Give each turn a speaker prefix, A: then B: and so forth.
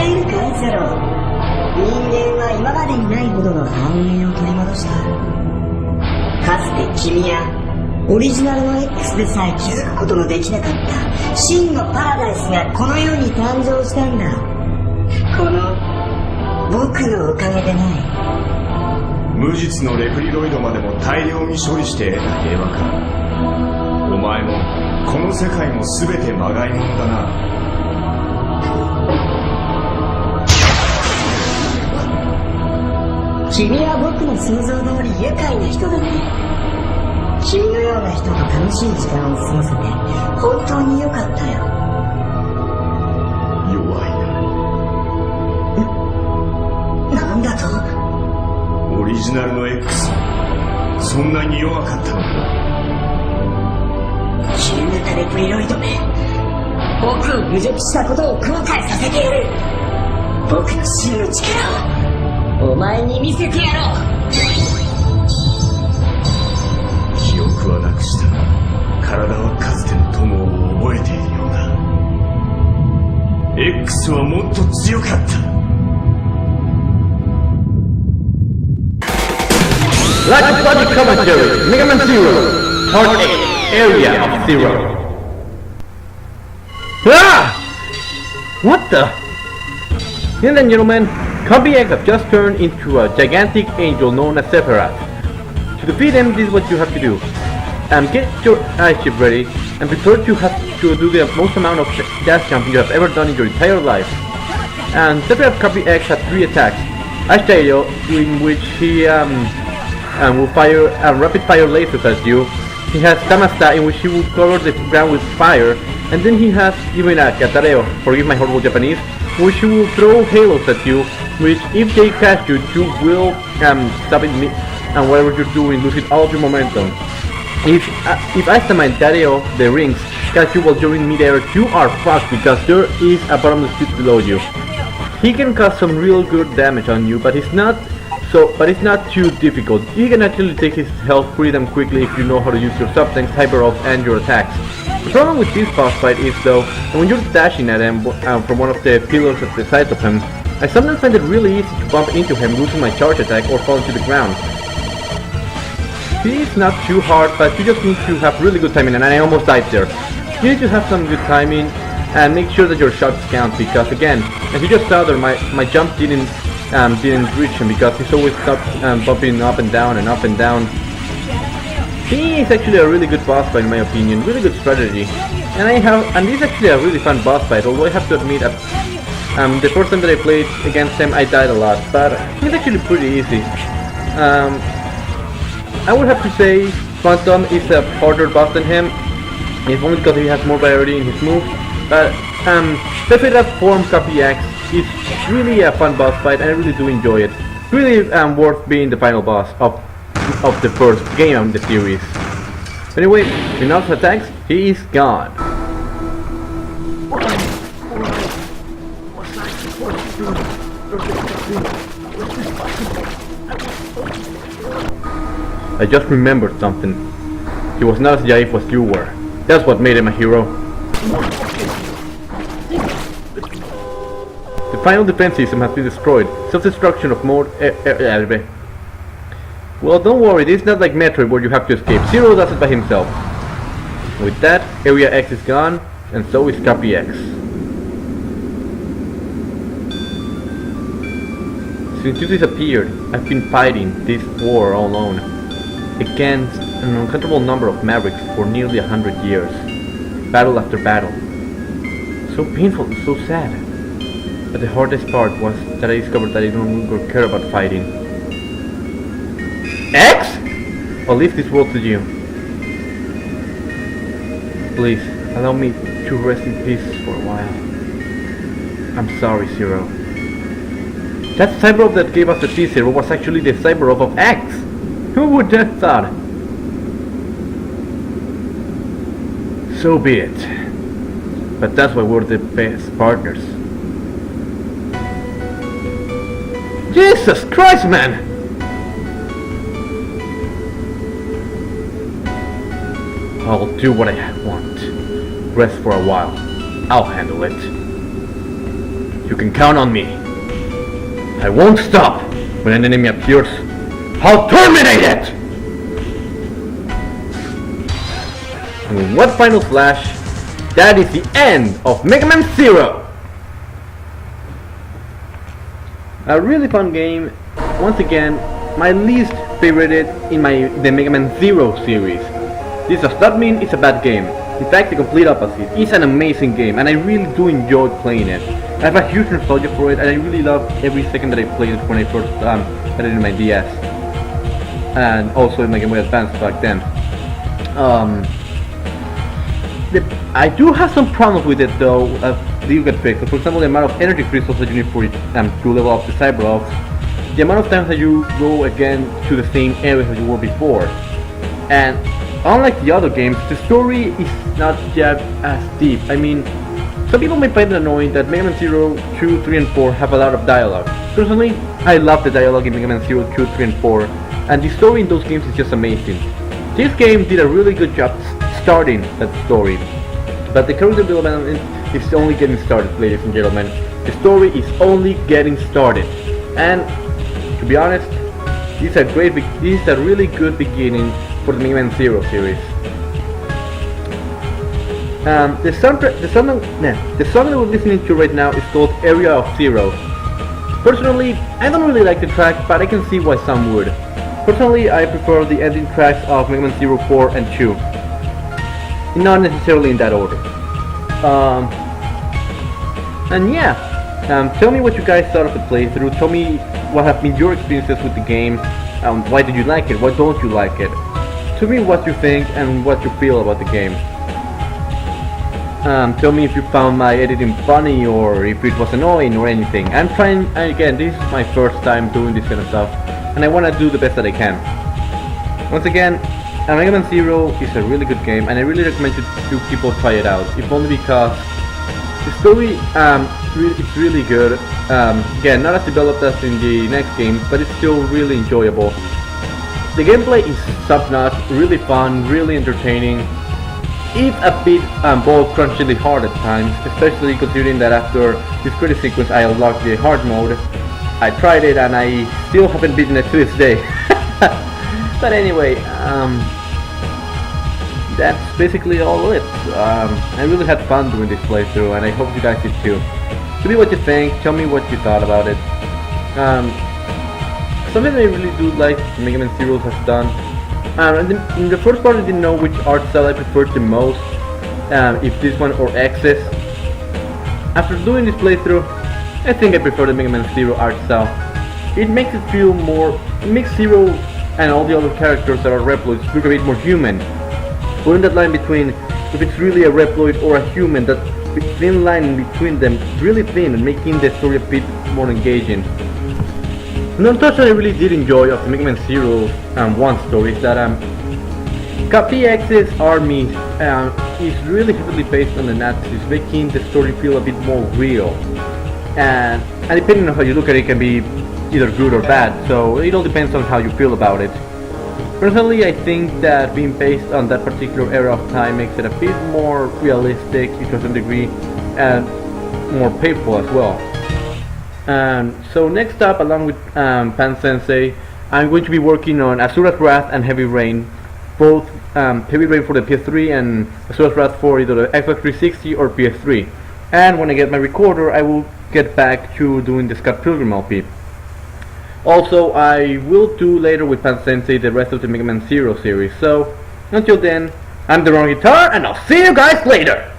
A: ているかいゼロ。人間は今までにないほどの繁栄を取り戻した。かつて君やオリジナルの X でさえ気づくことのできなかった真のパラダイスがこの世に誕生したんだ。この僕のおかげでない。
B: 無実のレプリロイドまでも大量に処理して得た平和か。お前もこの世界も全てまがいものだな。
A: 君は僕の想像通り愉快な人だね。君のような人と楽しい時間を過ごせて本当に良かったよ。
B: 弱いな。
A: なんだと？
B: オリジナルの X、 そんなに弱かったのか。
A: 昼寝たレプリロイドめ、僕を侮辱したことを後悔させてやる。僕の真の力をお前に見せてやろう。
B: 記憶はなくした。体はかつての友を覚えているようだ。 X はもっと強かった。
C: Live Body Commentary, Megaman Zero, Part 8, Area of Zero. Ah! What the? Ladies and gentlemen, Copy X have just turned into a gigantic angel known as Sephiroth. To defeat him, this is what you have to do. Get your ice ship ready, and prepare to have to do the most amount of dash jumping you have ever done in your entire life. And Sephiroth Copy X has 3 attacks. Ice Tail, in which he will fire rapid fire lasers at you. He has Tamasta, in which he will cover the ground with fire, and then he has even a Katareo, forgive my horrible Japanese, which he will throw halos at you, which if they catch you, you will stop it and whatever you're doing, losing all of your momentum. If Astama and Tareo, the rings, catch you while you're in midair, you are fucked because there is a bottomless pit below you. He can cause some real good damage on you, but it's not too difficult. You can actually take his health pretty damn quickly if you know how to use your sub-tanks, hyper-ups, and your attacks. The problem with this boss fight is though, when you're dashing at him from one of the pillars at the side of him, I sometimes find it really easy to bump into him, losing my charge attack, or fall to the ground. He's not too hard, but you just need to have really good timing, and I almost died there. You need to have some good timing, and make sure that your shots count, because again, as you just saw there, my jump didn't reach him because he's always bumping up and down and up and down. He is actually a really good boss fight in my opinion, really good strategy. And this is actually a really fun boss fight, although I have to admit the first time that I played against him I died a lot, but he's actually pretty easy. I would have to say Phantom is a harder boss than him, if only because he has more variety in his moves, but Sephiroth Form Copy X is really a fun boss fight and I really do enjoy it. Really worth being the final boss of the first game in the series. Anyway, Rinaldo's attacks, he is gone. I just remembered something. He was not as naive as you were. That's what made him a hero. The final defense system has been destroyed. Self-destruction of mode... Well, don't worry, this is not like Metroid where you have to escape. Zero does it by himself. With that, Area X is gone, and so is Copy X. Since you disappeared, I've been fighting this war all alone, against an uncountable number of Mavericks for nearly 100 years. Battle after battle. So painful and so sad. But the hardest part was that I discovered that I no longer care about fighting. X? I'll leave this world to you. Please, allow me to rest in peace for a while. I'm sorry, Zero. That Cyberop that gave us the T-Zero was actually the Cyberop of X! Who would have thought? So be it. But that's why we're the best partners. Jesus Christ, man! I'll do what I want. Rest for a while. I'll handle it. You can count on me. I won't stop. When an enemy appears, I'll terminate it! And with one final flash, that is the end of Megaman Zero! A really fun game. Once again, my least favorite in the Megaman Zero series. This does not mean it's a bad game. In fact, the complete opposite. It's an amazing game, and I really do enjoy playing it. I have a huge nostalgia for it, and I really love every second that I played it when I first had it in my DS. And also in my Game Boy Advance back then. I do have some problems with it though, do get fixed. For example, the amount of energy crystals that you need for to level up the Cyberolfs. The amount of times that you go again to the same areas that you were before. And unlike the other games, the story is not yet as deep. I mean, some people may find it annoying that Megaman Zero, 2, 3, and 4 have a lot of dialogue. Personally, I love the dialogue in Megaman Zero, 2, 3, and 4, and the story in those games is just amazing. This game did a really good job starting that story, but the current development is only getting started, ladies and gentlemen. The story is only getting started, and to be honest, this is a really good beginning for the Megaman Zero series. The song that we're listening to right now is called Area of Zero. Personally, I don't really like the track, but I can see why some would. Personally, I prefer the ending tracks of Megaman Zero 4 and 2. Not necessarily in that order. And yeah, tell me what you guys thought of the playthrough. Tell me what have been your experiences with the game. Why did you like it? Why don't you like it? Tell me what you think and what you feel about the game. Tell me if you found my editing funny or if it was annoying or anything. I'm trying, again, this is my first time doing this kind of stuff, and I want to do the best that I can. Once again, Megaman Zero is a really good game, and I really recommend you people try it out, if only because the story it's really good. Again, not as developed as in the next game, but it's still really enjoyable. The gameplay is top-notch, really fun, really entertaining. It's a bit ball-crunchingly hard at times, especially considering that after this credit sequence I unlocked the hard mode. I tried it and I still haven't beaten it to this day. But anyway, that's basically all it. I really had fun doing this playthrough, and I hope you guys did too. Tell me what you think, tell me what you thought about it. Something I really do like Megaman Zero has done. In the first part I didn't know which art style I preferred the most, if this one or X's. After doing this playthrough, I think I prefer the Megaman Zero art style. It makes it feel more, it makes Zero and all the other characters that are Reploids look a bit more human. Putting that line between if it's really a Reploid or a human, that thin line in between them is really thin and making the story a bit more engaging. Another touch that I really did enjoy of the Megaman Zero 1 story is that Copy X's army is really heavily based on the Nazis, making the story feel a bit more real. And depending on how you look at it, it can be either good or bad, so it all depends on how you feel about it. Personally, I think that being based on that particular era of time makes it a bit more realistic to a certain degree, and more painful as well. So next up, along with Pan Sensei, I'm going to be working on Asura's Wrath and Heavy Rain, both Heavy Rain for the PS3 and Asura's Wrath for either the Xbox 360 or PS3. And when I get my recorder, I will get back to doing the Scott Pilgrim LP. Also, I will do later with Pan Sensei the rest of the Megaman Zero series. So until then, I'm the RunnerGuitar, and I'll see you guys later!